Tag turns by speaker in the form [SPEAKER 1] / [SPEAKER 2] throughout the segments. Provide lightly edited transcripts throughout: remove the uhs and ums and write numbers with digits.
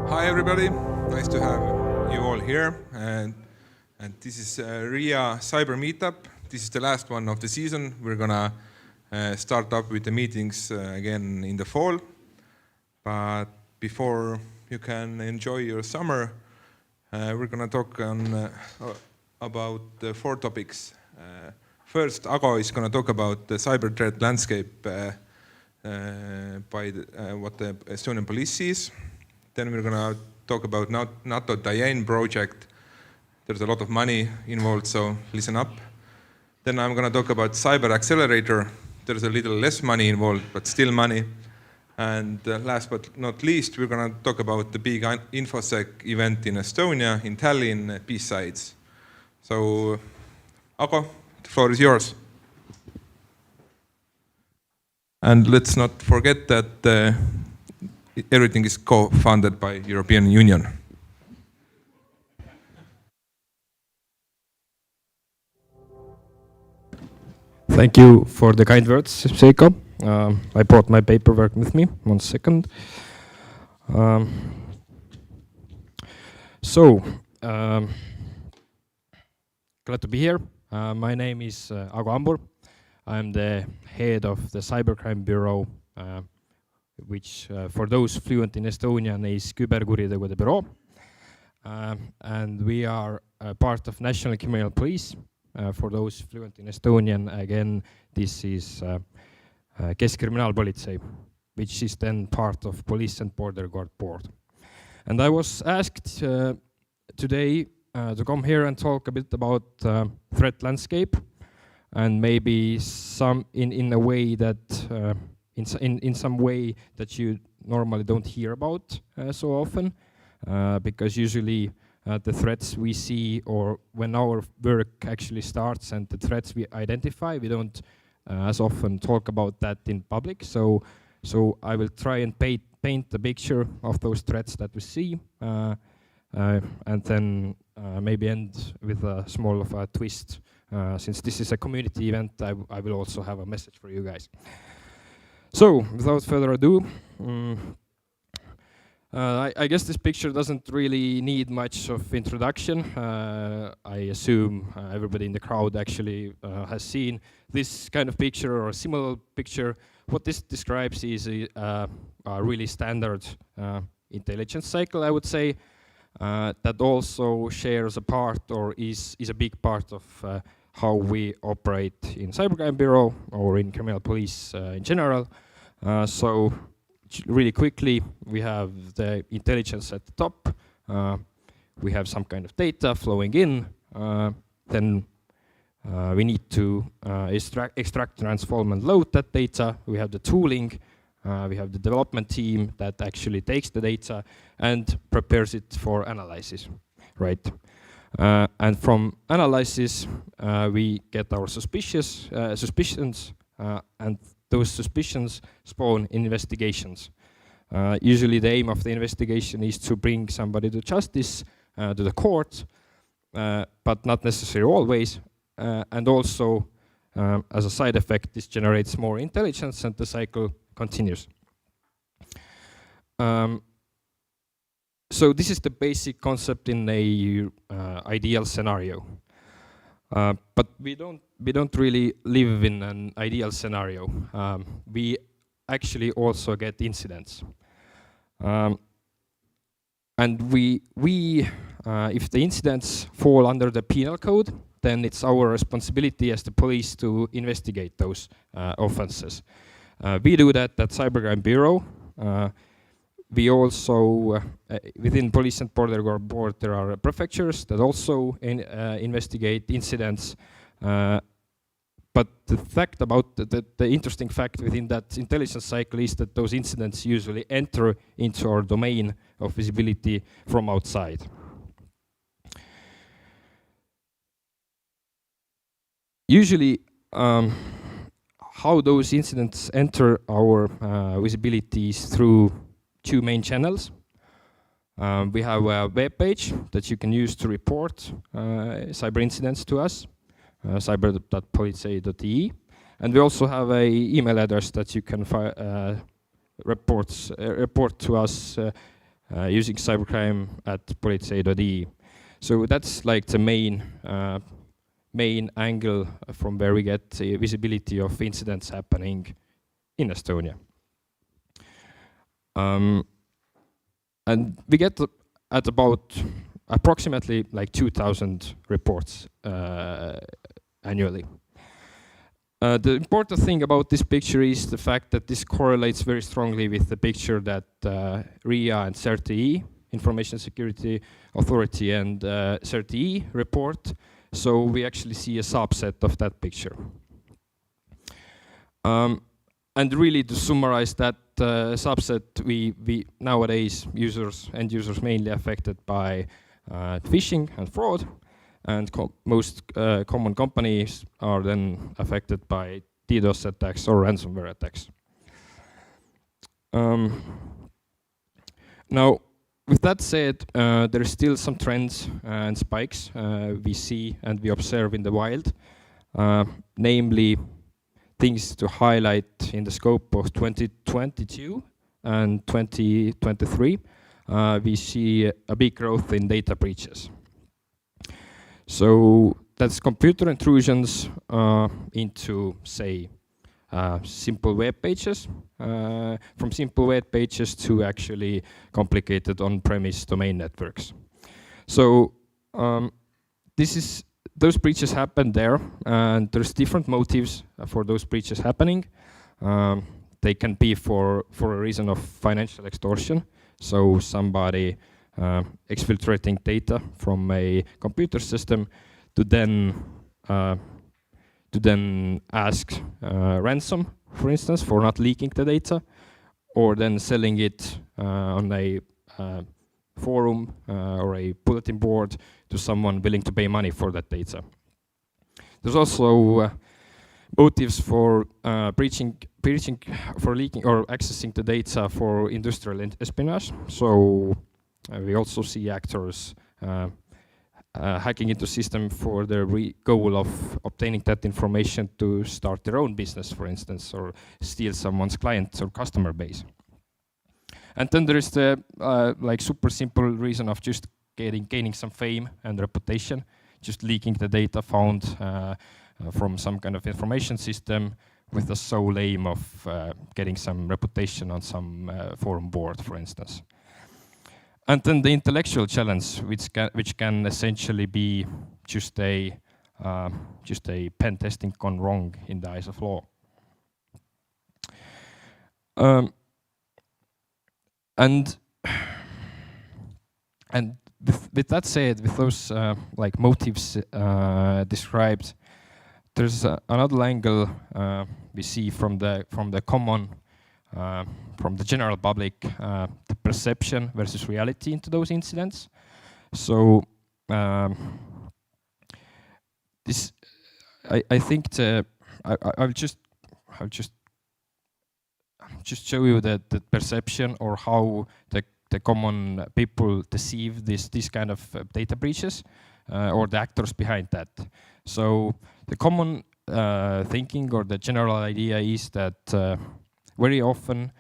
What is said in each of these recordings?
[SPEAKER 1] Hi everybody, nice to have you all here. And this is RIA CyberMeetUp. This is the last one of the season. We're gonna start up with the meetings again in the fall. But before you can enjoy your summer, we're gonna talk about 4 topics. First, Ago is gonna talk about the cyber threat landscape by what the Estonian police sees. Then we're going to talk about NATO Tallinn project. There's a lot of money involved, so listen up. Then I'm going to talk about Cyber Accelerator. There's a little less money involved, but still money. And last but not least, we're going to talk about the big Infosec event in Estonia, in Tallinn, BSides. So, Ago, the floor is yours. And let's not forget that everything is co-funded by European Union.
[SPEAKER 2] Thank you for the kind words, Seiko. I brought my paperwork with me. 1 second. Glad to be here. My name is Ambur. I'm the head of the Cybercrime Bureau, which for those fluent in Estonian is Küberkuritegude Bureau. And we are part of National Criminal Police. For those fluent in Estonian, again, this is Keskkriminaalpolitsei, which is then part of Police and Border Guard Board. And I was asked today to come here and talk a bit about threat landscape, and maybe some in a way that in some way that you normally don't hear about so often, because usually the threats we see, or when our work actually starts and the threats we identify, we don't as often talk about that in public. So I will try and paint the picture of those threats that we see, and then maybe end with a small of a twist. Since this is a community event, I will also have a message for you guys. So, without further ado, I guess this picture doesn't really need much of introduction. I assume everybody in the crowd actually has seen this kind of picture or a similar picture. What this describes is a really standard intelligence cycle, I would say, that also shares a part or is a big part of how we operate in Cybercrime Bureau or in criminal police in general. So really quickly, we have the intelligence at the top. We have some kind of data flowing in. Then we need to extract, transform, and load that data. We have the tooling. We have the development team that actually takes the data and prepares it for analysis, right? And from analysis, we get our suspicions, and those suspicions spawn investigations. Usually the aim of the investigation is to bring somebody to justice, to the court, but not necessarily always. And also, as a side effect, this generates more intelligence and the cycle continues. So this is the basic concept in a ideal scenario. But we don't really live in an ideal scenario. We actually also get incidents. And if the incidents fall under the penal code, then it's our responsibility as the police to investigate those offenses. We do that at Cybercrime Bureau. We also, within Police and Border Guard Board, there are prefectures that also investigate incidents. But the fact about the interesting fact within that intelligence cycle is that those incidents usually enter into our domain of visibility from outside. Usually, how those incidents enter our visibility is through two main channels. We have a web page that you can use to report cyber incidents to us, cyber.politsei.ee, and we also have an email address that you can report to us using cybercrime@politsei.ee. So that's like the main angle from where we get the visibility of incidents happening in Estonia. And we get at about approximately like 2,000 reports annually. The important thing about this picture is the fact that this correlates very strongly with the picture that RIA and CERT-E, Information Security Authority, and CERT-E report. So we actually see a subset of that picture. And really, to summarize that subset, we nowadays end users mainly affected by phishing and fraud, and most common companies are then affected by DDoS attacks or ransomware attacks. Now, with that said, there are still some trends and spikes we see and we observe in the wild, namely things to highlight in the scope of 2022 and 2023. We see a big growth in data breaches. So that's computer intrusions into, say, simple web pages, from simple web pages to actually complicated on-premise domain networks. So those breaches happen there, and there's different motives for those breaches happening. They can be for a reason of financial extortion, so somebody exfiltrating data from a computer system to then ask ransom, for instance, for not leaking the data, or then selling it on a forum or a bulletin board to someone willing to pay money for that data. There's also motives for breaching, for leaking or accessing the data for industrial espionage. So we also see actors hacking into system for the goal of obtaining that information to start their own business, for instance, or steal someone's client or customer base. And then there is the like super simple reason of just gaining some fame and reputation, just leaking the data found from some kind of information system with the sole aim of getting some reputation on some forum board, for instance. And then the intellectual challenge, which can essentially be just a pen testing gone wrong in the eyes of law. And with that said, with those like motives described, there's another angle we see from the common, from the general public, the perception versus reality into those incidents. So this, I think I'll just show you the perception or how the common people deceive these kind of data breaches or the actors behind that. So the common thinking or the general idea is that very often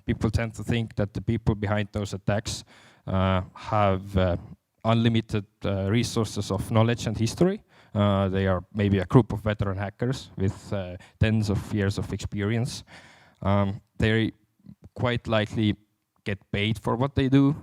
[SPEAKER 2] people tend to think that the people behind those attacks have unlimited resources of knowledge and history. They are maybe a group of veteran hackers with tens of years of experience. They quite likely get paid for what they do.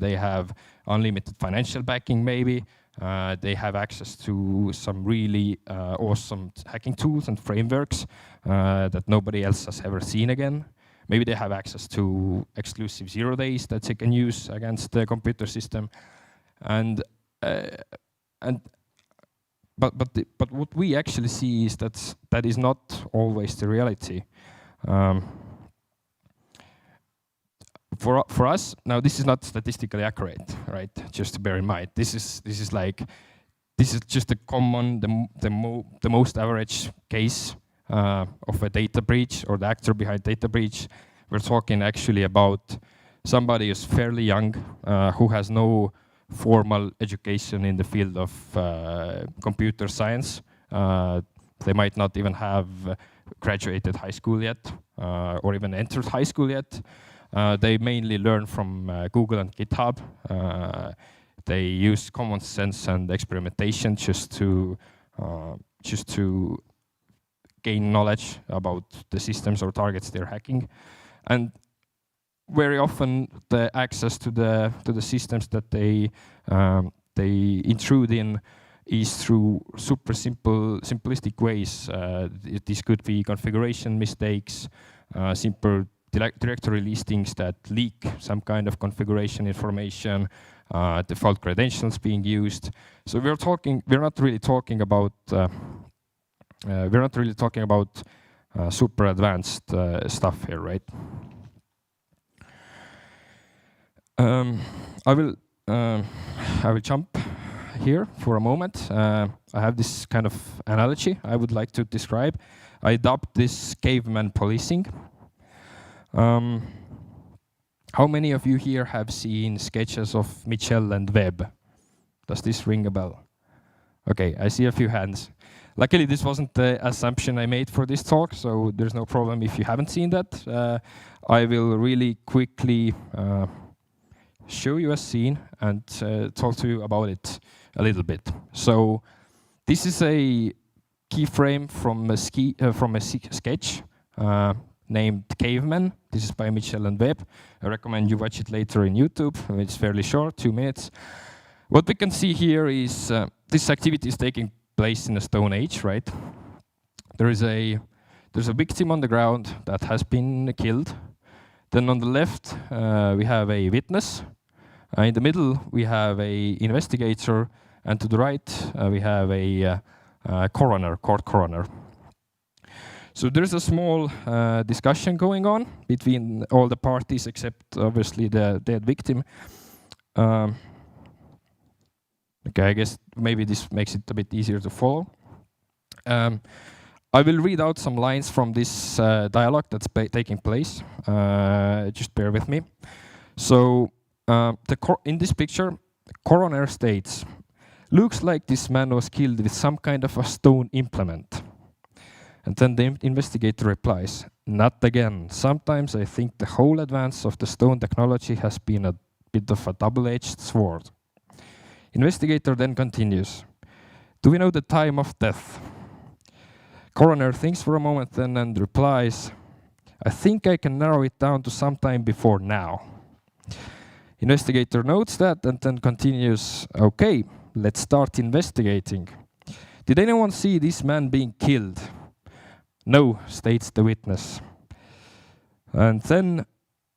[SPEAKER 2] They have unlimited financial backing, maybe. They have access to some really awesome hacking tools and frameworks that nobody else has ever seen again. Maybe they have access to exclusive 0 days that they can use against the computer system. But what we actually see is that is not always the reality. For us, now this is not statistically accurate, right? Just to bear in mind, this is just a common, the most average case of a data breach or the actor behind data breach. We're talking actually about somebody who's fairly young, who has no formal education in the field of computer science. They might not even have graduated high school yet, or even entered high school yet. They mainly learn from Google and GitHub. They use common sense and experimentation just to gain knowledge about the systems or targets they're hacking. And very often the access to the systems that they intrude in is through super simplistic ways. This could be configuration mistakes, simple directory listings that leak some kind of configuration information, default credentials being used. So we're not really talking about super advanced stuff here, right? I will jump here for a moment. I have this kind of analogy I would like to describe. I dubbed this caveman policing. How many of you here have seen sketches of Mitchell and Webb? Does this ring a bell? Okay, I see a few hands. Luckily, this wasn't the assumption I made for this talk, so there's no problem if you haven't seen that. I will really quickly show you a scene and talk to you about it a little bit. So this is a keyframe from a sketch named Caveman. This is by Mitchell and Webb. I recommend you watch it later in YouTube. It's fairly short, 2 minutes. What we can see here is this activity is taking place in the Stone Age, right? There's a victim on the ground that has been killed. Then on the left, we have a witness. In the middle, we have a investigator, and to the right, we have a court coroner. So there's a small discussion going on between all the parties, except obviously the dead victim. Okay, I guess maybe this makes it a bit easier to follow. I will read out some lines from this dialogue that's taking place. Just bear with me. So in this picture, the coroner states, "Looks like this man was killed with some kind of a stone implement." And then the investigator replies, "Not again. Sometimes I think the whole advance of the stone technology has been a bit of a double-edged sword." Investigator then continues, "Do we know the time of death?" Coroner thinks for a moment then and replies, "I think I can narrow it down to sometime before now." Investigator notes that and then continues, "Okay, let's start investigating. Did anyone see this man being killed?" "No," states the witness. And then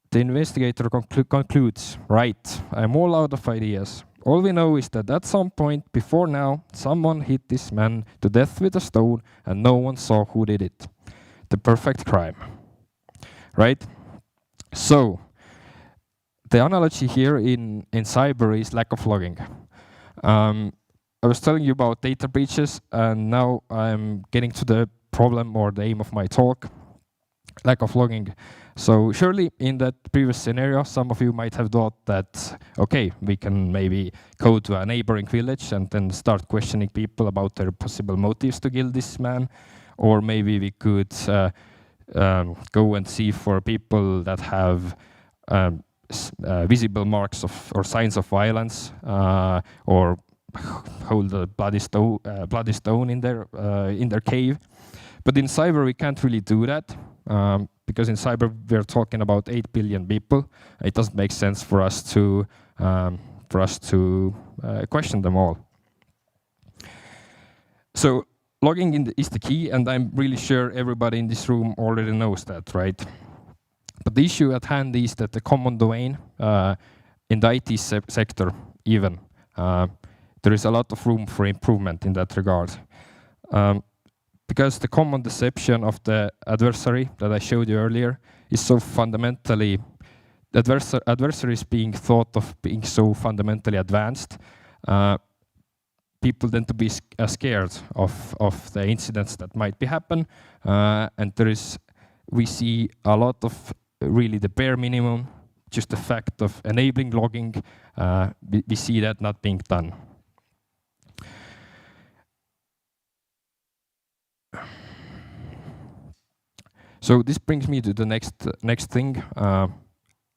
[SPEAKER 2] the investigator concludes, "Right, I'm all out of ideas. All we know is that at some point before now, someone hit this man to death with a stone and no one saw who did it. The perfect crime." Right? So, the analogy here in cyber is lack of logging. I was telling you about data breaches, and now I'm getting to the problem or the aim of my talk, lack of logging. So surely in that previous scenario, some of you might have thought that, okay, we can maybe go to a neighboring village and then start questioning people about their possible motives to kill this man. Or maybe we could go and see for people that have visible marks of or signs of violence, or hold a bloody stone in their cave. But in cyber, we can't really do that. because in cyber we're talking about 8 billion people. It doesn't make sense for us to question them all. So logging in is the key, and I'm really sure everybody in this room already knows that, right? But the issue at hand is that the common domain in the IT sector even, there is a lot of room for improvement in that regard. Because the common deception of the adversary that I showed you earlier is so fundamentally, the adversary is being thought of being so fundamentally advanced, people tend to be scared of the incidents that might be happen, and we see a lot of really the bare minimum, just the fact of enabling logging, we see that not being done. So this brings me to the next thing.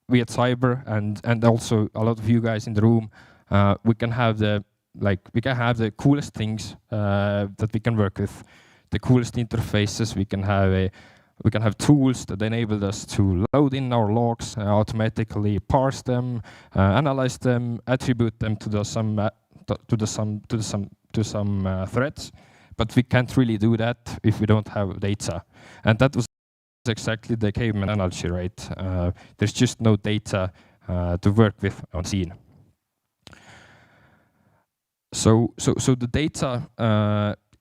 [SPEAKER 2] We at Cyber and also a lot of you guys in the room, we can have the coolest things that we can work with, the coolest interfaces. We can have tools that enable us to load in our logs, automatically parse them, analyze them, attribute them to some threads. But we can't really do that if we don't have data, and that was exactly the caveman analogy, right? There's just no data to work with on scene. So the data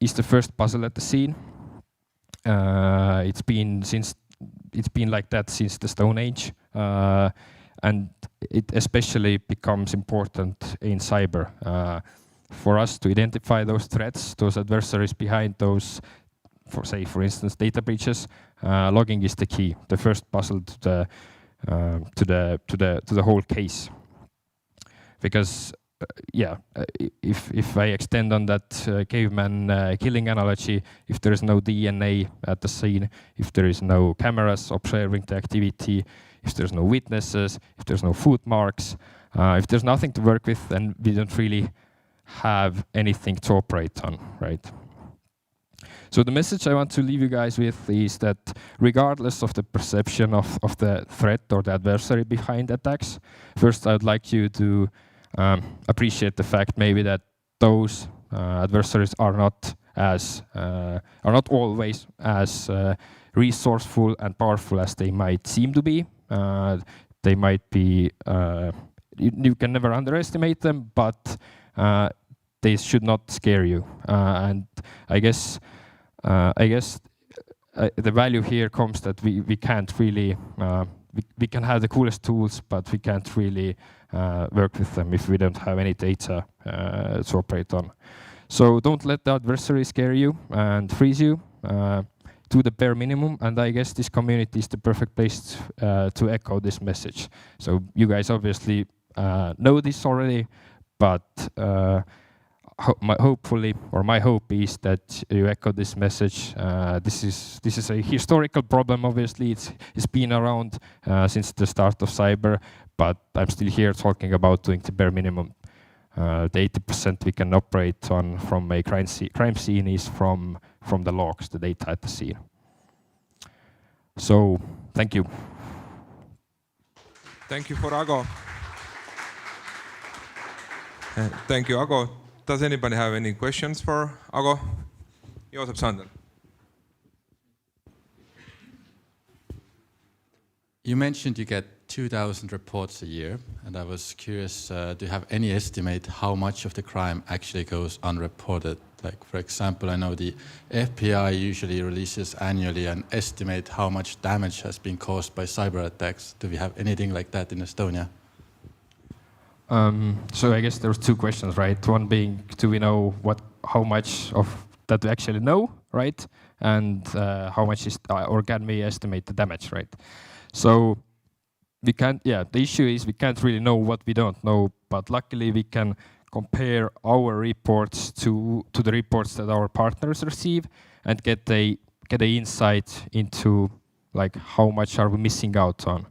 [SPEAKER 2] is the first puzzle at the scene. It's been like that since the Stone Age, and it especially becomes important in cyber for us to identify those threats, those adversaries behind those. For instance, data breaches. Logging is the key, the first puzzle to the whole case. Because if I extend on that caveman killing analogy, if there is no DNA at the scene, if there is no cameras observing the activity, if there's no witnesses, if there's no footmarks, if there's nothing to work with, then we don't really have anything to operate on, right? So the message I want to leave you guys with is that regardless of the perception of the threat or the adversary behind attacks, first I'd like you to appreciate the fact maybe that those adversaries are not always as resourceful and powerful as they might seem to be. They might be, you can never underestimate them, but they should not scare you. And I guess the value here comes that we can't really, we can have the coolest tools, but we can't really work with them if we don't have any data to operate on. So don't let the adversary scare you and freeze you. Do the bare minimum, and I guess this community is the perfect place to echo this message. So you guys obviously know this already, but my hope is that you echo this message. This is a historical problem. Obviously, it's been around since the start of cyber, but I'm still here talking about doing the bare minimum. The 80% we can operate on from a crime scene is from the logs, the data at the scene. So, thank you.
[SPEAKER 1] Thank you for Ago. Thank you, Ago. Does anybody have any questions for Ago? Joosep Sander.
[SPEAKER 3] You mentioned you get 2,000 reports a year, and I was curious, do you have any estimate how much of the crime actually goes unreported? Like, for example, I know the FBI usually releases annually an estimate how much damage has been caused by cyber attacks. Do we have anything like that in Estonia?
[SPEAKER 2] So I guess there's two questions, right? One being, do we know how much of that we actually know, right? And how much is, or can we estimate the damage, right? So we can't, the issue is we can't really know what we don't know, but luckily we can compare our reports to the reports that our partners receive and get a insight into like how much are we missing out on.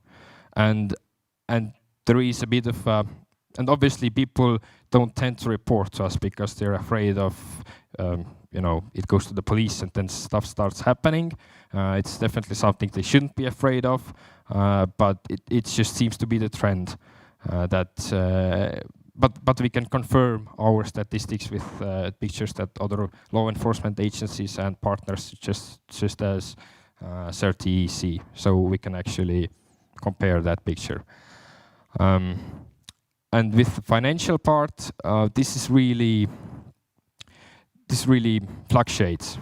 [SPEAKER 2] And there is a bit of and obviously people don't tend to report to us because they're afraid of it goes to the police and then stuff starts happening. It's definitely something they shouldn't be afraid of, but it just seems to be the trend but we can confirm our statistics with pictures that other law enforcement agencies and partners just as CERT see, so we can actually compare that picture. And with the financial part, this really fluctuates,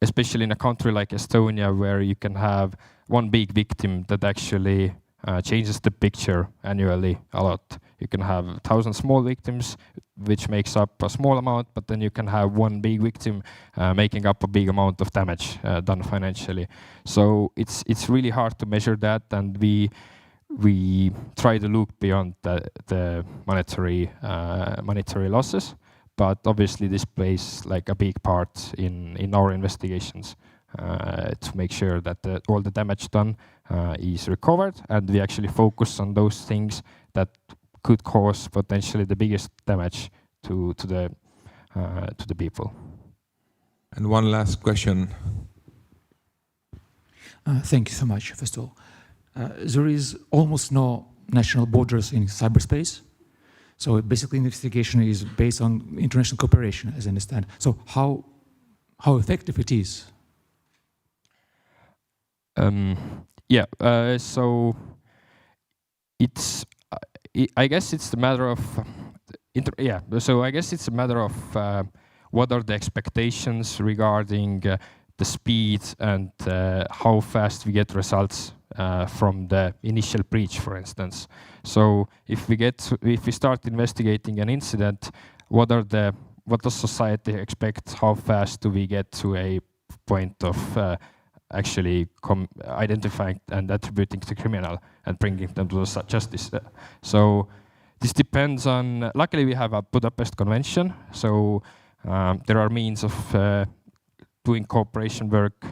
[SPEAKER 2] especially in a country like Estonia, where you can have one big victim that actually changes the picture annually a lot. You can have 1,000 small victims, which makes up a small amount, but then you can have one big victim making up a big amount of damage done financially. So it's really hard to measure that, and we try to look beyond the monetary losses. But obviously this plays like a big part in our investigations to make sure that all the damage done is recovered, and we actually focus on those things that could cause potentially the biggest damage to the people.
[SPEAKER 1] And one last question.
[SPEAKER 4] Thank you so much, first of all. There is almost no national borders in cyberspace. So basically investigation is based on international cooperation, as I understand. So how effective it is?
[SPEAKER 2] So it's I guess it's a matter of So I guess it's a matter of what are the expectations regarding the speed and how fast we get results from the initial breach, for instance. So if we start investigating an incident, what does society expect? How fast do we get to a point of actually identifying and attributing to the criminal and bringing them to the justice? So this depends on. Luckily, we have a Budapest Convention, so there are means of doing cooperation work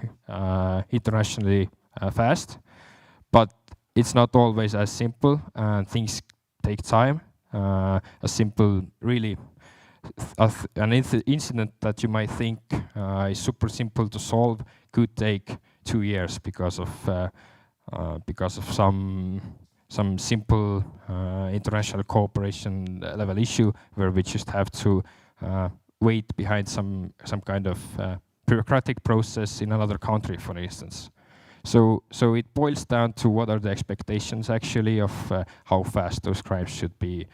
[SPEAKER 2] internationally fast, but it's not always as simple, and things take time. A simple, really, an incident that you might think is super simple to solve could take 2 years because of some simple international cooperation level issue where we just have to wait behind some kind of bureaucratic process in another country, for instance. So it boils down to what are the expectations actually of how fast those crimes should be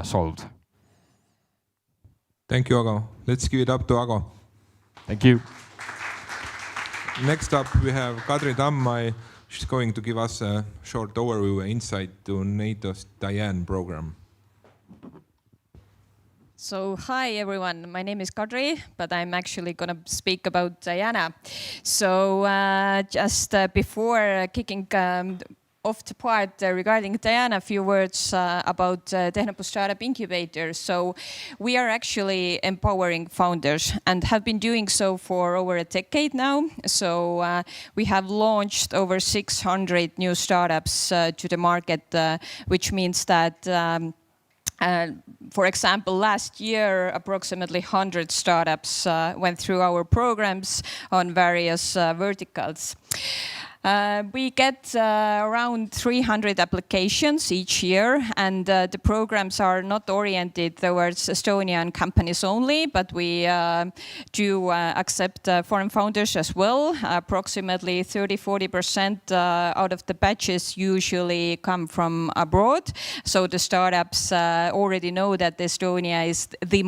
[SPEAKER 2] solved.
[SPEAKER 1] Thank you, Ago. Let's give it up to Ago.
[SPEAKER 2] Thank you.
[SPEAKER 1] Next up, we have Kadri Tammai. She's going to give us a short overview and insight to NATO's Diane program.
[SPEAKER 5] So, hi everyone, my name is Kadri, but I'm actually going to speak about Diana. So, just before kicking off the part regarding Diana, a few words about Tehnopol Startup Incubator. So, we are actually empowering founders and have been doing so for over a decade now. So, we have launched over 600 new startups to the market, which means that for example, last year, approximately 100 startups went through our programs on various verticals. We get around 300 applications each year, and the programs are not oriented towards Estonian companies only, but we do accept foreign founders as well. Approximately 30–40% out of the batches usually come from abroad. So the startups already know that Estonia is the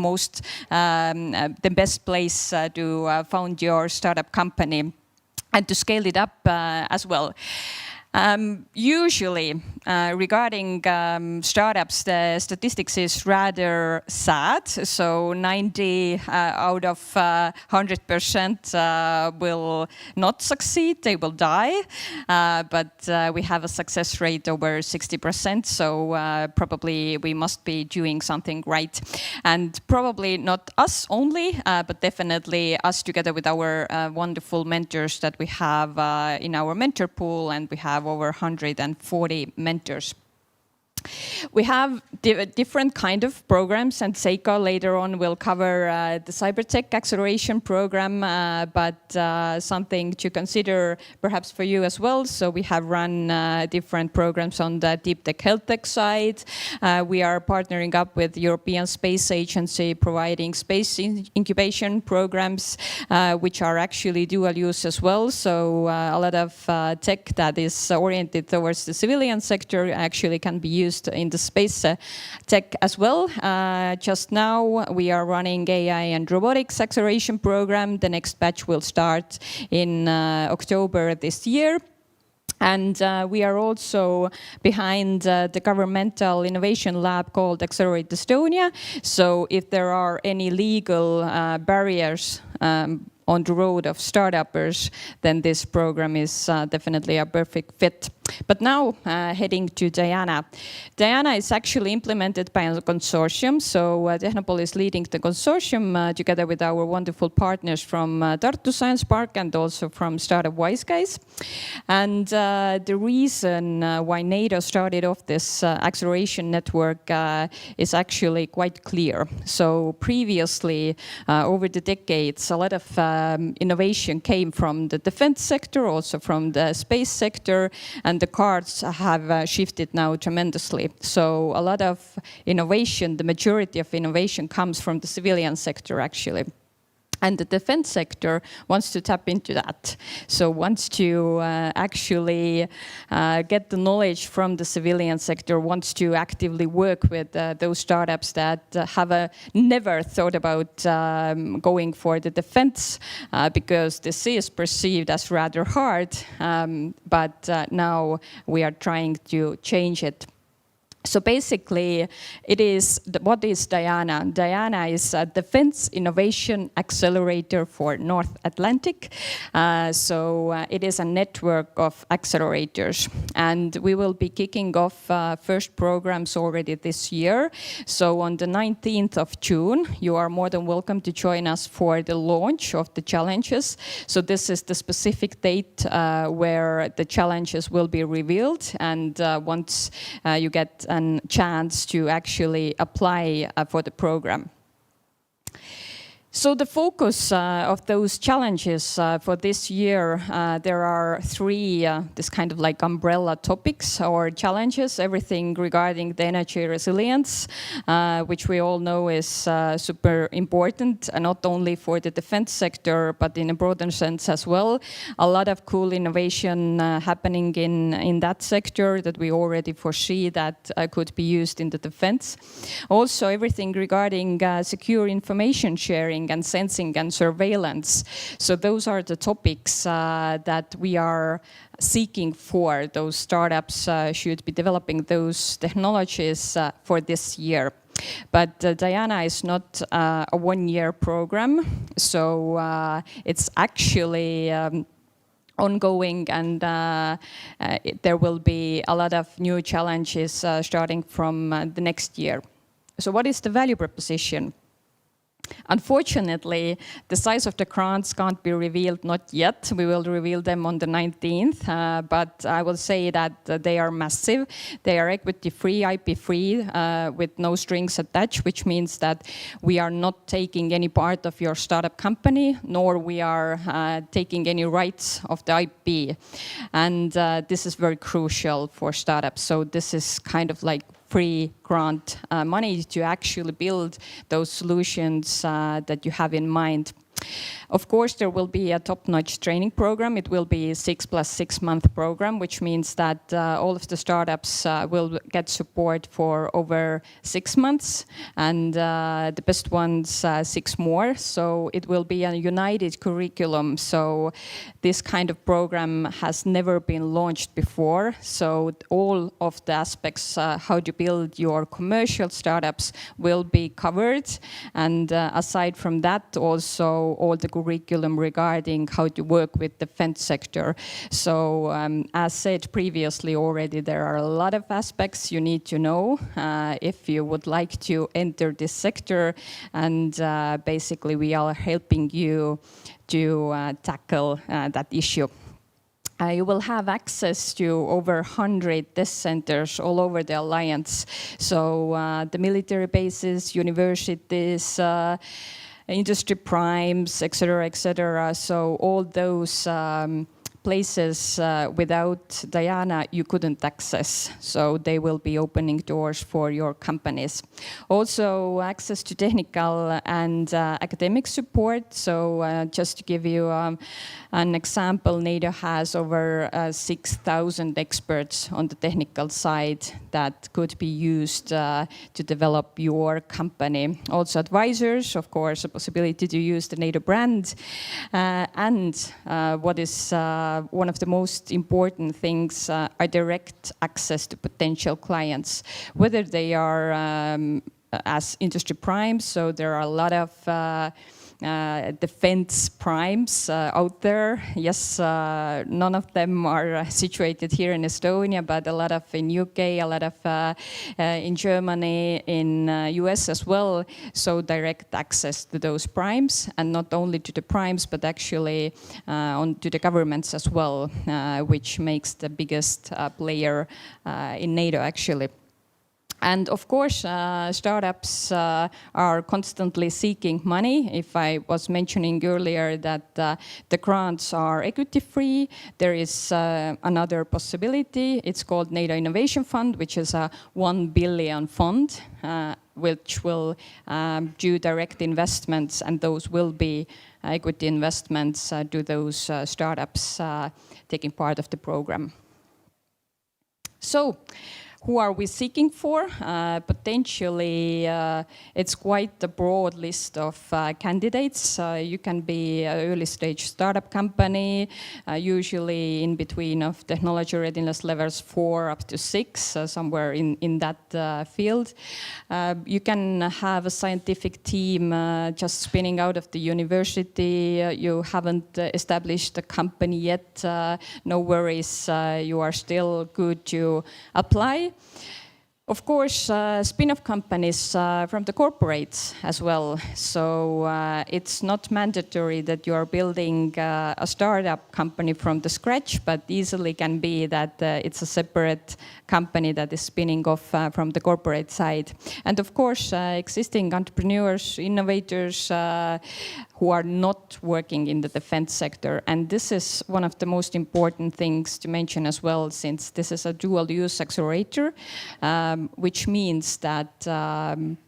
[SPEAKER 5] best place to found your startup company and to scale it up as well. Usually, regarding startups, the statistics is rather sad. So 90 out of 100% will not succeed, they will die. But we have a success rate over 60%, so probably we must be doing something right. And probably not us only, but definitely us together with our wonderful mentors that we have in our mentor pool, and we have over 140 mentors. We have different kind of programs, and Seiko later on will cover the Cybertech Acceleration Program, but something to consider perhaps for you as well. So we have run different programs on the deep tech health tech side. We are partnering up with the European Space Agency, providing space incubation programs, which are actually dual use as well. So a lot of tech that is oriented towards the civilian sector actually can be used in the space tech as well. Just now we are running AI and robotics acceleration program. The next batch will start in October this year. And we are also behind the governmental innovation lab called Accelerator Estonia. So if there are any legal barriers on the road of startuppers, then this program is definitely a perfect fit. But now heading to Diana. Diana is actually implemented by a consortium. So Tehnopol is leading the consortium together with our wonderful partners from Tartu Science Park and also from Startup Wise Guys. And the reason why NATO started off this acceleration network is actually quite clear. So previously, over the decades, a lot of innovation came from the defense sector, also from the space sector, and the cards have shifted now tremendously. So a lot of innovation, the majority of innovation comes from the civilian sector actually. And the defense sector wants to tap into that. So wants to actually get the knowledge from the civilian sector, wants to actively work with those startups that have never thought about going for the defense because this is perceived as rather hard. But now we are trying to change it. So basically, it is what is Diana? Diana is a defense innovation accelerator for North Atlantic. It is a network of accelerators, and we will be kicking off first programs already this year. So on the 19th of June, you are more than welcome to join us for the launch of the challenges. So this is the specific date where the challenges will be revealed, and once you get a chance to actually apply for the program. So the focus of those challenges for this year, there are three this kind of like umbrella topics or challenges, everything regarding the energy resilience, which we all know is super important, not only for the defense sector, but in a broader sense as well. A lot of cool innovation happening in that sector that we already foresee that could be used in the defense. Also everything regarding secure information sharing and sensing and surveillance. So those are the topics that we are seeking for. Those startups should be developing those technologies for this year. But Diana is not a one-year program, so it's actually ongoing, and there will be a lot of new challenges starting from the next year. So what is the value proposition? Unfortunately, the size of the grants can't be revealed, not yet. We will reveal them on the 19th, but I will say that they are massive. They are equity-free, IP-free, with no strings attached, which means that we are not taking any part of your startup company, nor we are taking any rights of the IP. And this is very crucial for startups. So this is kind of like free grant money to actually build those solutions that you have in mind. Of course, there will be a top-notch training program. It will be a 6 + 6 month program, which means that all of the startups will get support for over 6 months, and the best ones 6 more. So it will be a united curriculum. So this kind of program has never been launched before. So all of the aspects, how to build your commercial startups, will be covered. And aside from that, also all the curriculum regarding how to work with the defense sector. So as said previously already, there are a lot of aspects you need to know if you would like to enter this sector, and basically we are helping you to tackle that issue. You will have access to over 100 test centers all over the alliance. So the military bases, universities, industry primes, etc., etc. So all those places without Diana you couldn't access. So they will be opening doors for your companies. Also access to technical and academic support. So just to give you an example, NATO has over 6,000 experts on the technical side that could be used to develop your company. Also advisors, of course, a possibility to use the NATO brand. And what is one of the most important things are direct access to potential clients, whether they are as industry primes, so there are a lot of defense primes out there. Yes, none of them are situated here in Estonia, but a lot of in UK, a lot of in Germany, in US as well. So direct access to those primes, and not only to the primes, but actually to the governments as well, which makes the biggest player in NATO actually. And of course, startups are constantly seeking money. If I was mentioning earlier that the grants are equity-free, there is another possibility. It's called NATO Innovation Fund, which is a 1 billion fund, which will do direct investments, and those will be equity investments to those startups taking part of the program. So, who are we seeking for? Potentially, it's quite a broad list of candidates. You can be an early stage startup company, usually in between of technology readiness levels 4 up to 6, somewhere in that field. You can have a scientific team just spinning out of the university. You haven't established a company yet. No worries, you are still good to apply. Of course, spin-off companies from the corporates as well. So it's not mandatory that you are building a startup company from the scratch, but easily can be that it's a separate company that is spinning off from the corporate side. And of course, existing entrepreneurs, innovators who are not working in the defense sector. And this is one of the most important things to mention as well, since this is a dual-use accelerator, which means that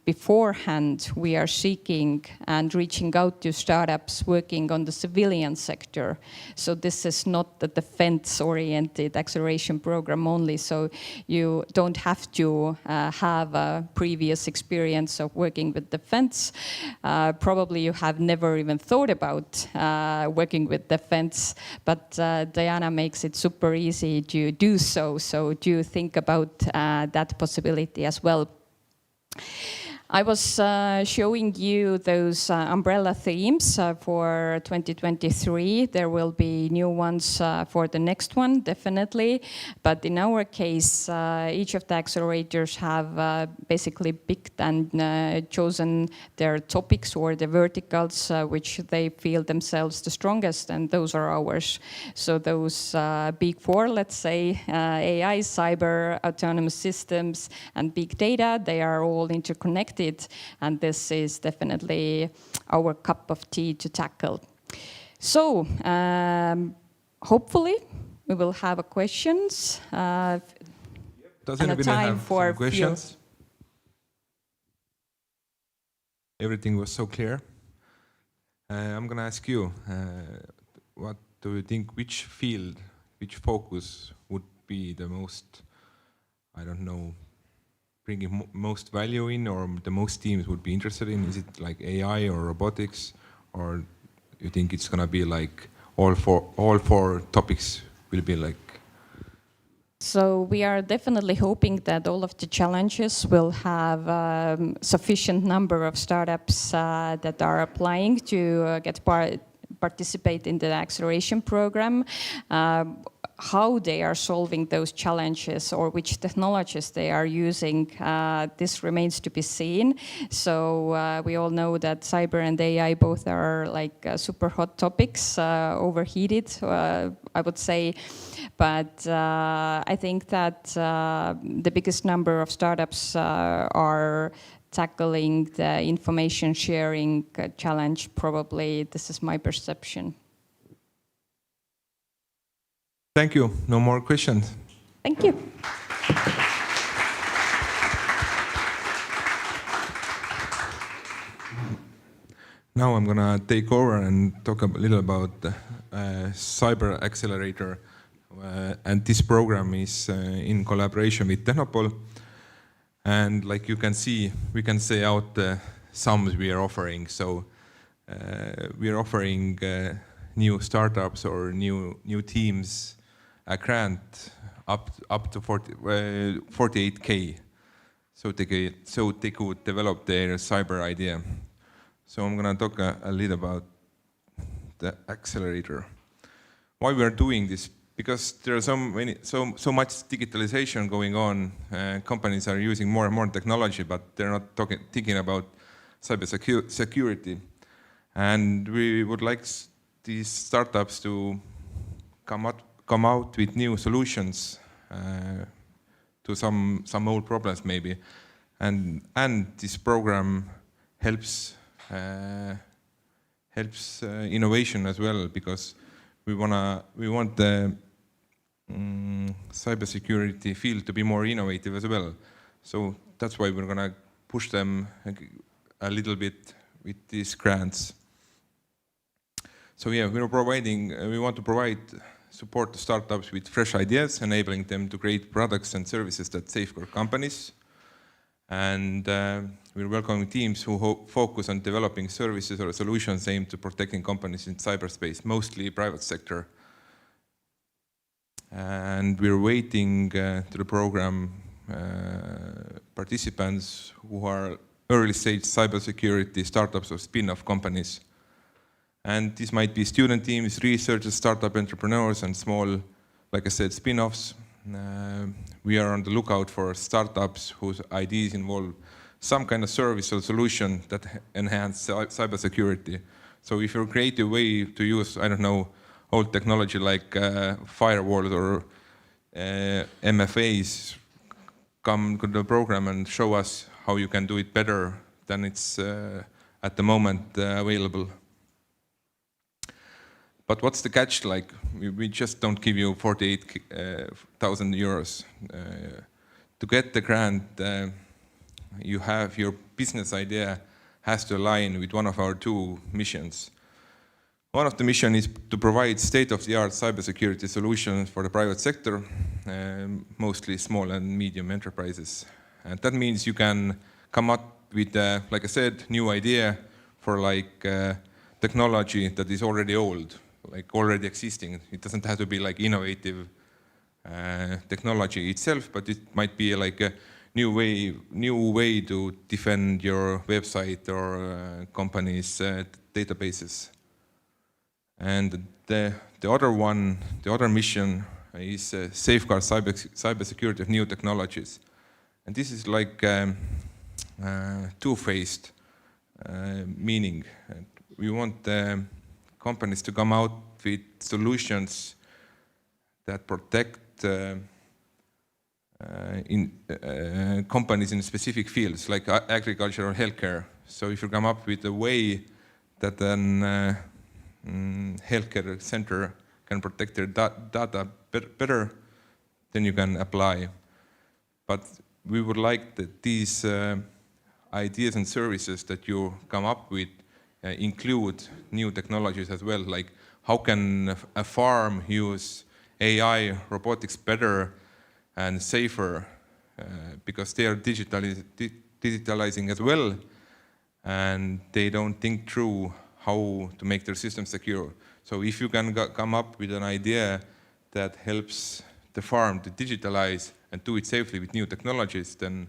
[SPEAKER 5] beforehand we are seeking and reaching out to startups working on the civilian sector. So this is not a defense-oriented acceleration program only, so you don't have to have a previous experience of working with defense. Probably you have never even thought about working with defense, but Diana makes it super easy to do so. So do think about that possibility as well. I was showing you those umbrella themes for 2023. There will be new ones for the next one, definitely. But in our case, each of the accelerators have basically picked and chosen their topics or the verticals which they feel themselves the strongest, and those are ours. So those big four, let's say, AI, cyber, autonomous systems, and big data, they are all interconnected. And this is definitely our cup of tea to tackle. So hopefully we will have questions.
[SPEAKER 1] Does anybody have some questions? Everything was so clear. I'm going to ask you, what do you think, which field, which focus would be the most, I don't know, bringing most value in, or the most teams would be interested in? Is it like AI or robotics, or you think it's gonna be like all four topics will be like?
[SPEAKER 5] So we are definitely hoping that all of the challenges will have sufficient number of startups that are applying to participate in the acceleration program. How they are solving those challenges or which technologies they are using, this remains to be seen. So we all know that cyber and AI both are like super hot topics, overheated, I would say. But I think that the biggest number of startups are tackling the information sharing challenge, probably. This is my perception.
[SPEAKER 1] Thank you. No more questions.
[SPEAKER 5] Thank you.
[SPEAKER 1] Now I'm going to take over and talk a little about Cyber Accelerator. And this program is in collaboration with Tehnopol. And like you can see, we can say out the sums we are offering. So we are offering new startups or new teams a grant up to 48K. So they could develop their cyber idea. So I'm going to talk a little about the accelerator. Why we are doing this? Because there are so much digitalization going on. Companies are using more and more technology, but they're not thinking about cyber security. And we would like these startups to come out with new solutions to some old problems maybe. And this program helps innovation as well, because we want the cybersecurity field to be more innovative as well. So that's why we're gonna push them a little bit with these grants. So yeah, we want to provide support to startups with fresh ideas, enabling them to create products and services that safeguard companies. And we're welcoming teams who focus on developing services or solutions aimed to protecting companies in cyberspace, mostly private sector. And we're waiting to the program participants who are early stage cybersecurity startups or spin-off companies. And this might be student teams, researchers, startup entrepreneurs, and small, like I said, spin-offs. We are on the lookout for startups whose ideas involve some kind of service or solution that enhance cybersecurity. So if you're a creative way to use, I don't know, old technology like firewalls or MFAs, come to the program and show us how you can do it better than it's at the moment available. But what's the catch? Like, we just don't give you 48,000 euros. To get the grant, you have your business idea has to align with one of our two missions. One of the missions is to provide state-of-the-art cybersecurity solutions for the private sector, mostly small and medium enterprises. And that means you can come up with, like I said, new idea for like technology that is already old, like already existing. It doesn't have to be like innovative technology itself, but it might be like a new way to defend your website or company's databases. And the other mission is safeguard cybersecurity of new technologies. And this is like two-faced meaning. We want companies to come out with solutions that protect companies in specific fields, like agriculture or healthcare. So if you come up with a way that an healthcare center can protect their data better, then you can apply. But we would like that these ideas and services that you come up with include new technologies as well, like how can a farm use AI, robotics better and safer, because they are digitalizing as well, and they don't think through how to make their system secure. So if you can come up with an idea that helps the farm to digitalize and do it safely with new technologies, then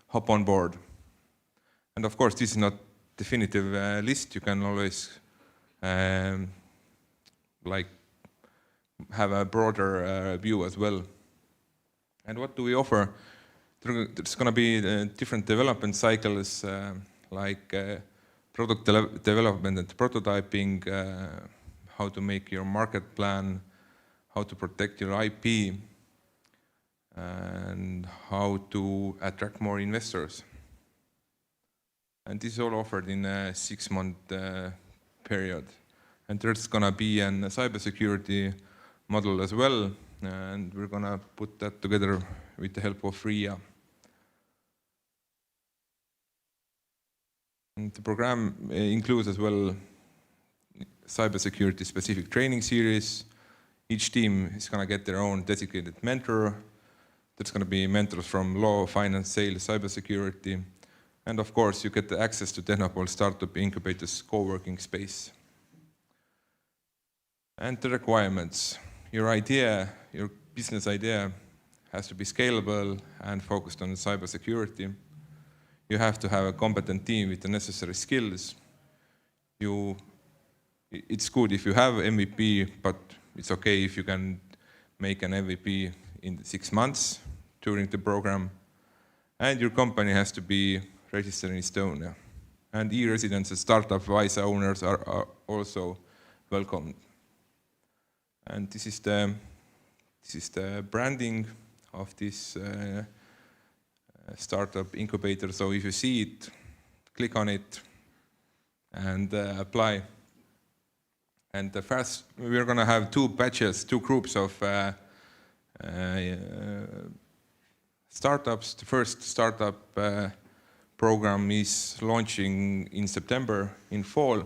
[SPEAKER 1] hop on board. And of course, this is not definitive list. You can always like have a broader view as well. And what do we offer? There's going to be different development cycles, like product development and prototyping, how to make your market plan, how to protect your IP, and how to attract more investors. And this is all offered in a 6-month period. And there's going to be a cybersecurity model as well, and we're going to put that together with the help of RIA. And the program includes as well cybersecurity specific training series. Each team is going to get their own designated mentor. There's going to be mentors from law, finance, sales, cybersecurity. And of course, you get the access to Tehnopol Startup Incubator's co-working space. And the requirements. Your idea, your business idea has to be scalable and focused on cybersecurity. You have to have a competent team with the necessary skills. It's good if you have MVP, but it's okay if you can make an MVP in 6 months during the program. And your company has to be registered in Estonia. And e-residents and startup Visa owners are also welcome. And this is the branding of this startup incubator. So if you see it, click on it and apply. And first, we're going to have 2 batches, 2 groups of startups. The first startup program is launching in September, in fall,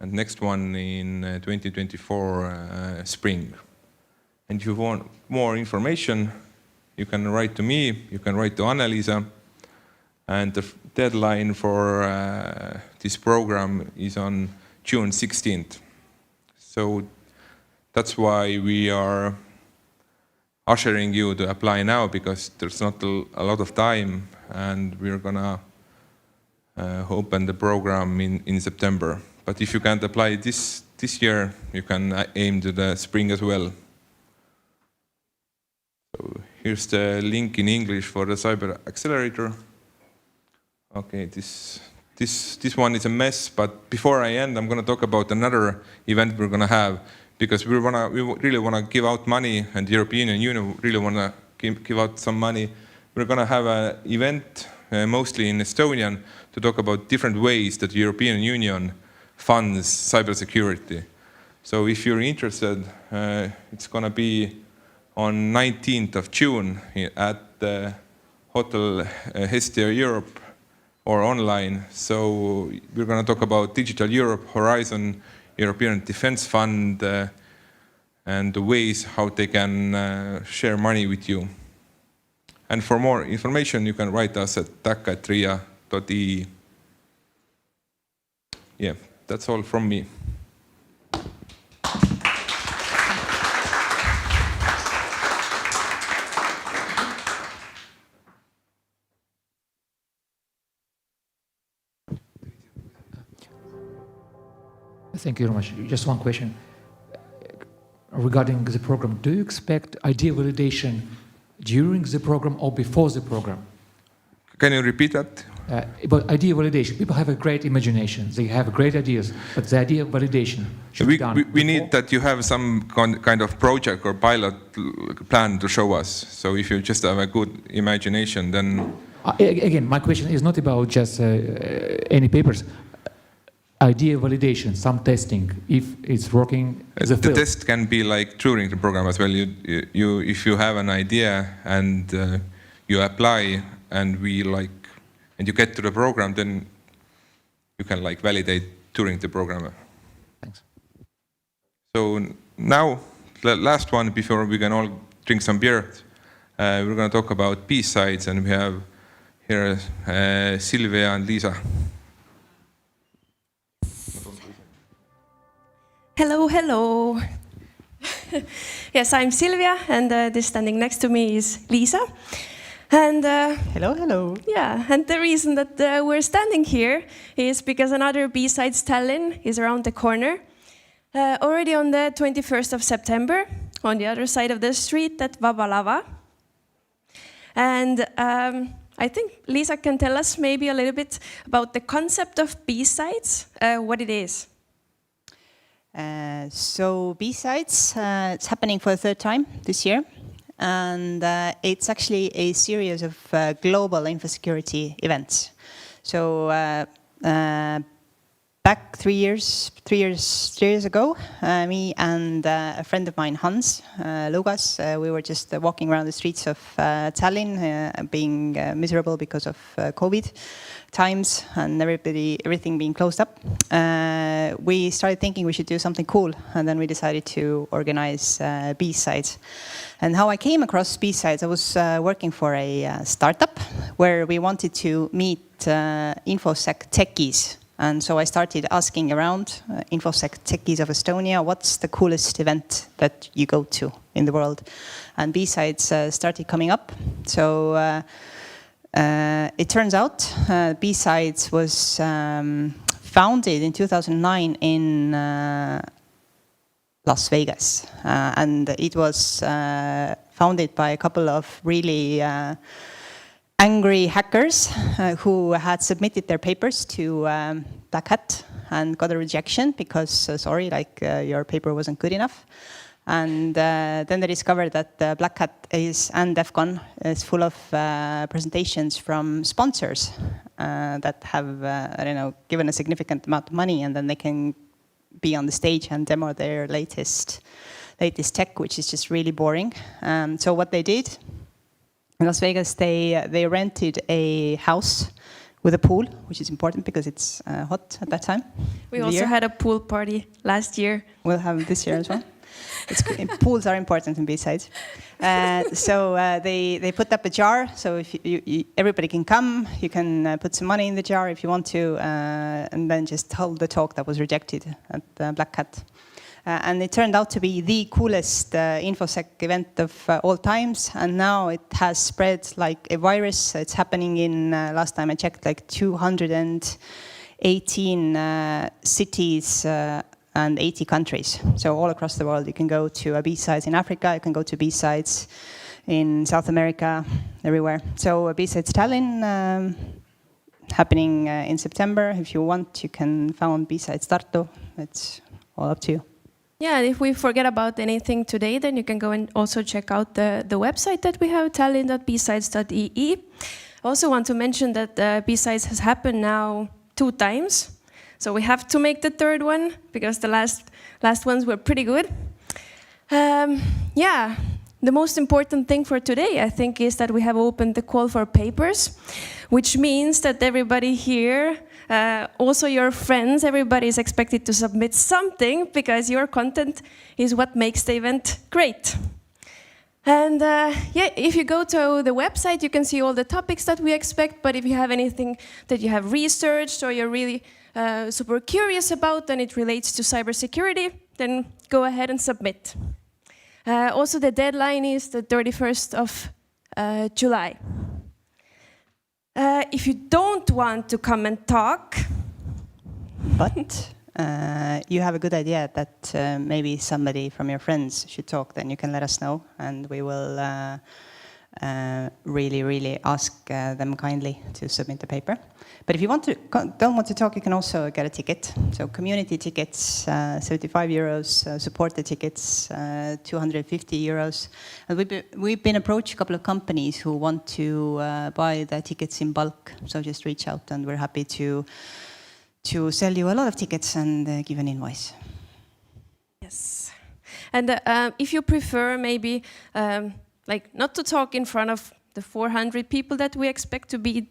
[SPEAKER 1] and next one in 2024 spring. And if you want more information, you can write to me, you can write to Anneliisa, and the deadline for this program is on June 16th. So that's why we are ushering you to apply now, because there's not a lot of time, and we're gonna open the program in September. But if you can't apply this year, you can aim to the spring as well. So here's the link in English for the Cyber Accelerator. Okay, this one is a mess, but before I end, I'm going to talk about another event we're going to have, because we really want to give out money, and the European Union really want to give out some money. We're going to have an event, mostly in Estonian, to talk about different ways that the European Union funds cybersecurity. So if you're interested, it's going to be on 19th of June at the Hotel Hestia Europe, or online. So we're going to talk about Digital Europe, Horizon, European Defense Fund, and the ways how they can share money with you. And for more information, you can write us at tac@ria.ee. Yeah, that's all from me.
[SPEAKER 4] Thank you very much. Just one question. Regarding the program, do you expect idea validation during the program or before the program?
[SPEAKER 1] Can you repeat that?
[SPEAKER 4] About idea validation, people have a great imagination. They have great ideas, but the idea validation should be done.
[SPEAKER 1] We need that you have some kind of project or pilot plan to show us. So if you just have a good imagination, then...
[SPEAKER 4] Again, my question is not about just any papers. Idea validation, some testing, if it's working as a field.
[SPEAKER 1] The test can be like during the program as well. If you have an idea and you apply and you get to the program, then you can validate during the program.
[SPEAKER 4] Thanks.
[SPEAKER 1] So now, the last one before we can all drink some beer, we're going to talk about BSides, and we have here Silvia and Liisa.
[SPEAKER 6] Hello, hello. Yes, I'm Silvia, and this standing next to me is Liisa. And
[SPEAKER 7] hello, hello.
[SPEAKER 6] Yeah, and the reason that we're standing here is because another BSides Tallinn is around the corner. Already on the 21st of September, on the other side of the street at Vaba Lava. And I think Liisa can tell us maybe a little bit about the concept of BSides, what it is.
[SPEAKER 7] So BSides, it's happening for the third time this year. And it's actually a series of global infosecurity events. So back 3 years ago, me and a friend of mine, Hans Lugas, we were just walking around the streets of Tallinn, being miserable because of COVID times and everything being closed up. We started thinking we should do something cool, and then we decided to organize BSides. And how I came across BSides, I was working for a startup where we wanted to meet Infosec techies. And so I started asking around Infosec techies of Estonia, what's the coolest event that you go to in the world? And BSides started coming up. So it turns out BSides was founded in 2009 in Las Vegas. And it was founded by a couple of really angry hackers who had submitted their papers to Black Hat and got a rejection because, sorry, your paper wasn't good enough. And then they discovered that Black Hat and DEF CON is full of presentations from sponsors that have, I don't know, given a significant amount of money, and then they can be on the stage and demo their latest tech, which is just really boring. So what they did in Las Vegas, they rented a house with a pool, which is important because it's hot at that time.
[SPEAKER 6] We also had a pool party last year.
[SPEAKER 7] We'll have this year as well. Pools are important in BSides. So they put up a jar, so if everybody can come, you can put some money in the jar if you want to, and then just hold the talk that was rejected at Black Hat. And it turned out to be the coolest Infosec event of all times. And now it has spread like a virus. It's happening in, last time I checked, like 218 cities and 80 countries. So all across the world, you can go to a BSides in Africa, you can go to BSides in South America, everywhere. So BSides Tallinn, happening in September. If you want, you can found BSides Tartu. It's all up to you.
[SPEAKER 6] Yeah, if we forget about anything today, then you can go and also check out the website that we have, tallinn.bsides.ee. Also want to mention that BSides has happened now 2 times. So we have to make the third one because the last ones were pretty good. Yeah, the most important thing for today, I think, is that we have opened the call for papers, which means that everybody here, also your friends, everybody is expected to submit something because your content is what makes the event great. And yeah, if you go to the website, you can see all the topics that we expect, but if you have anything that you have researched or you're really super curious about and it relates to cybersecurity, then go ahead and submit. Also, the deadline is the 31st of July. If you don't want to come and talk,
[SPEAKER 7] but you have a good idea that maybe somebody from your friends should talk, then you can let us know, and we will really ask them kindly to submit the paper. But if you don't want to talk, you can also get a ticket. So community tickets, 75 euros, supporter tickets, 250 euros. And we've been approached a couple of companies who want to buy the tickets in bulk. So just reach out, and we're happy to sell you a lot of tickets and give an invoice.
[SPEAKER 6] Yes. And if you prefer maybe like not to talk in front of the 400 people that we expect to be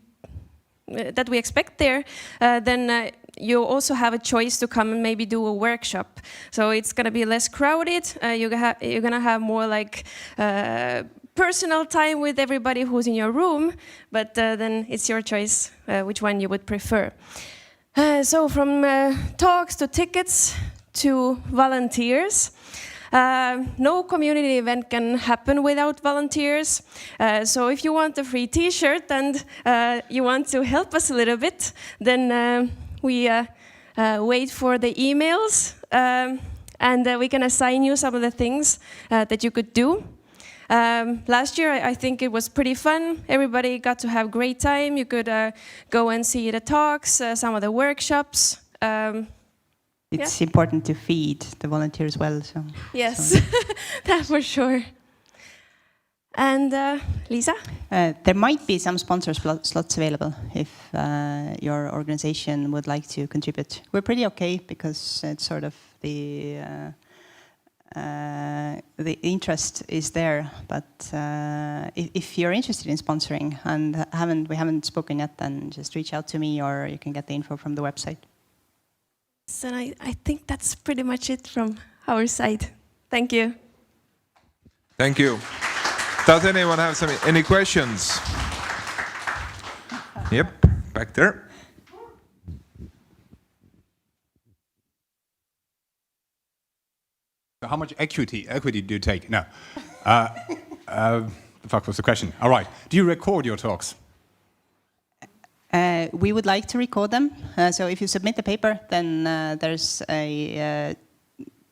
[SPEAKER 6] there, then you also have a choice to come and maybe do a workshop. So it's going to be less crowded. You're going to have more like personal time with everybody who's in your room, but then it's your choice which one you would prefer. So from talks to tickets to volunteers. No community event can happen without volunteers. So if you want a free t-shirt and you want to help us a little bit, then we wait for the emails. and we can assign you some of the things that you could do. Last year, I think it was pretty fun. Everybody got to have a great time. You could go and see the talks, some of the workshops.
[SPEAKER 7] It's important to feed the volunteers well. So.
[SPEAKER 6] Yes, that for sure. And Lisa?
[SPEAKER 7] There might be some sponsor slots available if your organization would like to contribute. We're pretty okay because it's sort of the interest is there. But if you're interested in sponsoring and we haven't spoken yet, then just reach out to me, or you can get the info from the website.
[SPEAKER 6] So I think that's pretty much it from our side. Thank you.
[SPEAKER 1] Thank you. Does anyone have any questions? Yep, back there.
[SPEAKER 8] How much equity do you take? No. The fuck was the question? All right. Do you record your talks?
[SPEAKER 7] We would like to record them. So if you submit the paper, then there's a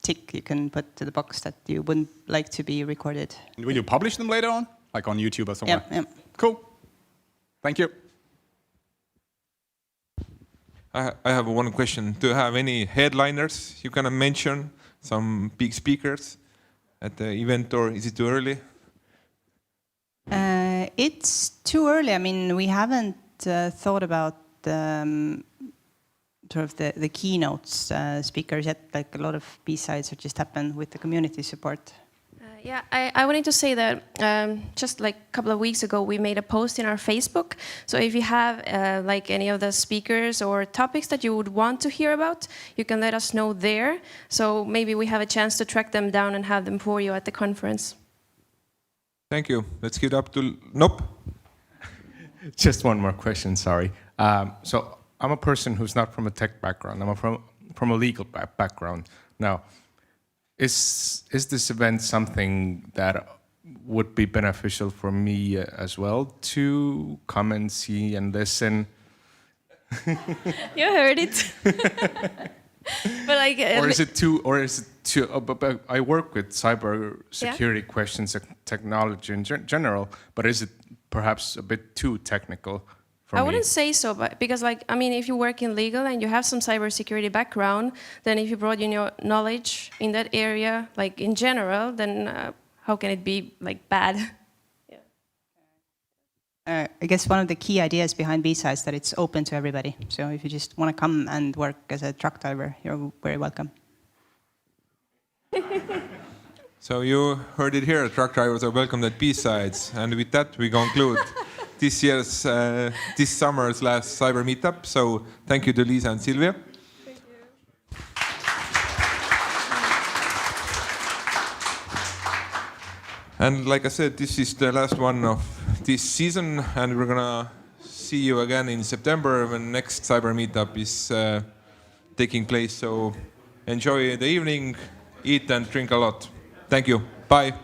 [SPEAKER 7] tick you can put to the box that you wouldn't like to be recorded.
[SPEAKER 8] And will you publish them later on? Like on YouTube or somewhere?
[SPEAKER 7] Yeah.
[SPEAKER 8] Cool. Thank you.
[SPEAKER 1] I have one question. Do you have any headliners you can mention? Some big speakers at the event, or is it too early?
[SPEAKER 7] It's too early. I mean, we haven't thought about sort of the keynotes speakers yet. Like a lot of BSides just happen with the community support.
[SPEAKER 6] Yeah, I wanted to say that just like a couple of weeks ago, we made a post in our Facebook. So if you have like any of the speakers or topics that you would want to hear about, you can let us know there. So maybe we have a chance to track them down and have them for you at the conference.
[SPEAKER 1] Thank you. Let's give it up to Nope.
[SPEAKER 9] Just one more question, sorry. So I'm a person who's not from a tech background. I'm from a legal background. Now, is this event something that would be beneficial for me as well to come and see and listen?
[SPEAKER 6] You heard it. But like,
[SPEAKER 9] or is it too? I work with cyber security questions and technology in general, but is it perhaps a bit too technical?
[SPEAKER 6] I wouldn't say so, but because like, I mean, if you work in legal and you have some cybersecurity background, then if you broaden your knowledge in that area, like in general, then how can it be like bad?
[SPEAKER 7] I guess one of the key ideas behind BSides is that it's open to everybody. So if you just want to come and work as a truck driver, you're very welcome.
[SPEAKER 1] So you heard it here, truck drivers are welcome at BSides. And with that, we conclude this summer's last Cyber Meetup. So thank you to Lisa and Silvia.
[SPEAKER 6] Thank you.
[SPEAKER 1] And like I said, this is the last one of this season, and we're gonna see you again in September when next Cyber Meetup is taking place. So enjoy the evening, eat and drink a lot. Thank you. Bye.